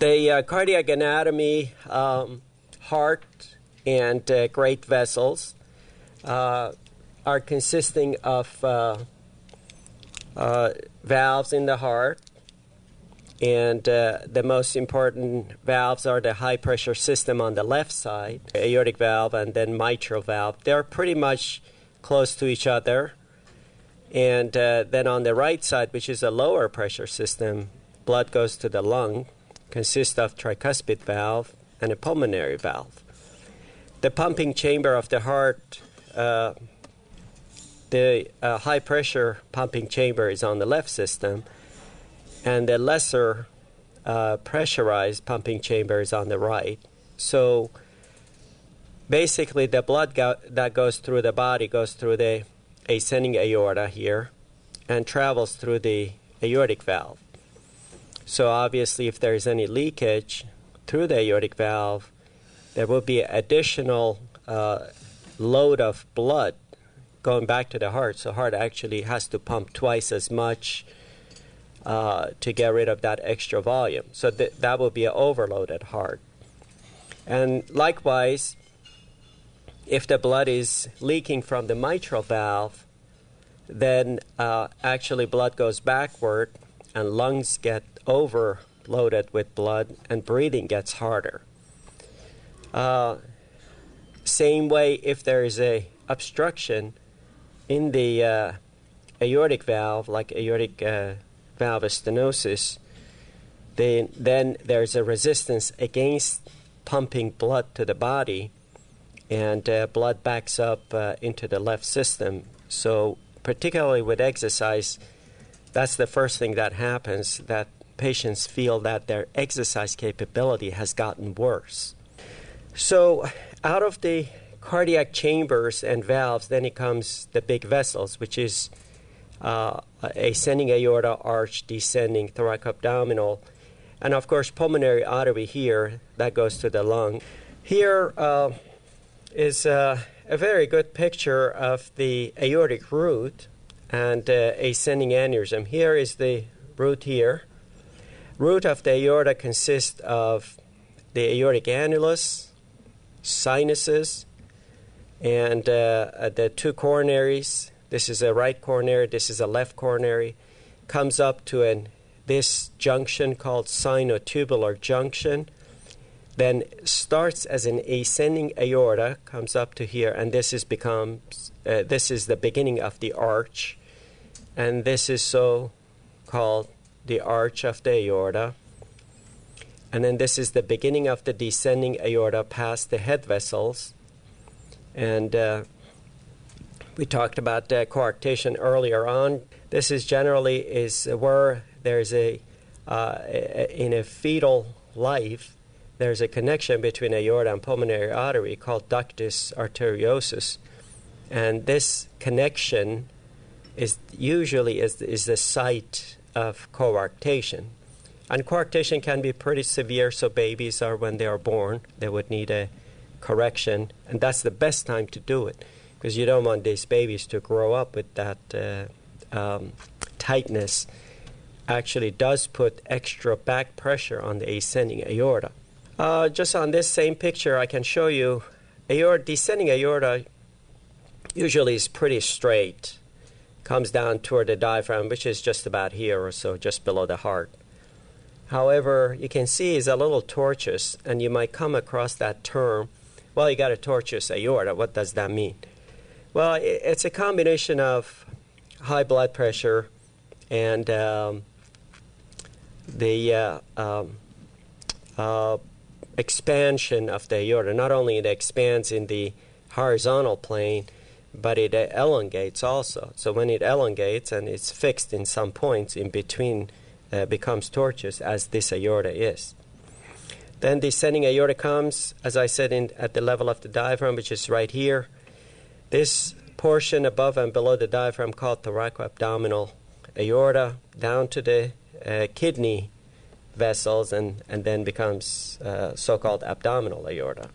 The cardiac anatomy, heart and great vessels are consisting of valves in the heart, and the most important valves are the high-pressure system on the left side, aortic valve, and then mitral valve. They're pretty much close to each other. And then on the right side, which is a lower pressure system, blood goes to the lung, consists of tricuspid valve and a pulmonary valve. The pumping chamber of the heart, the high-pressure pumping chamber is on the left system, and the lesser pressurized pumping chamber is on the right. So basically, the blood that goes through the body goes through the ascending aorta here and travels through the aortic valve. So obviously, if there's any leakage through the aortic valve, there will be additional load of blood going back to the heart. So heart actually has to pump twice as much to get rid of that extra volume. So that will be an overloaded heart. And likewise, if the blood is leaking from the mitral valve, then actually blood goes backward and lungs get overloaded with blood and breathing gets harder. Same way, if there is a obstruction in the aortic valve, like aortic valve stenosis, then there's a resistance against pumping blood to the body, and blood backs up into the left system. So particularly with exercise, that's the first thing that happens, that patients feel that their exercise capability has gotten worse. So out of the cardiac chambers and valves, then it comes the big vessels, which is ascending aorta, arch, descending thoracoabdominal, and of course pulmonary artery here that goes to the lung. Here is a very good picture of the aortic root and ascending aneurysm. Here is the root here. Root of the aorta consists of the aortic annulus, sinuses, and the two coronaries. This is a right coronary, this is a left coronary. Comes up to this junction called sinotubular junction. Then starts as an ascending aorta, comes up to here, and this is the beginning of the arch. And this is so called the arch of the aorta. And then this is the beginning of the descending aorta past the head vessels. And we talked about coarctation earlier on. This is generally where there's in a fetal life, there's a connection between aorta and pulmonary artery called ductus arteriosus. And this connection is usually the site of coarctation. And coarctation can be pretty severe, so babies are, when they are born, they would need a correction. And that's the best time to do it, because you don't want these babies to grow up with that tightness. Actually does put extra back pressure on the ascending aorta. Just on this same picture, I can show you descending aorta usually is pretty straight. Comes down toward the diaphragm, which is just about here or so, just below the heart. However, you can see it's a little tortuous, and you might come across that term, well, you got a tortuous aorta. What does that mean? Well, it's a combination of high blood pressure and the expansion of the aorta. Not only it expands in the horizontal plane, but it elongates also. So when it elongates and it's fixed in some points in between, becomes tortuous, as this aorta is. Then descending aorta comes, as I said, at the level of the diaphragm, which is right here. This portion above and below the diaphragm called thoracoabdominal aorta, down to the kidney vessels, and then becomes so-called abdominal aorta.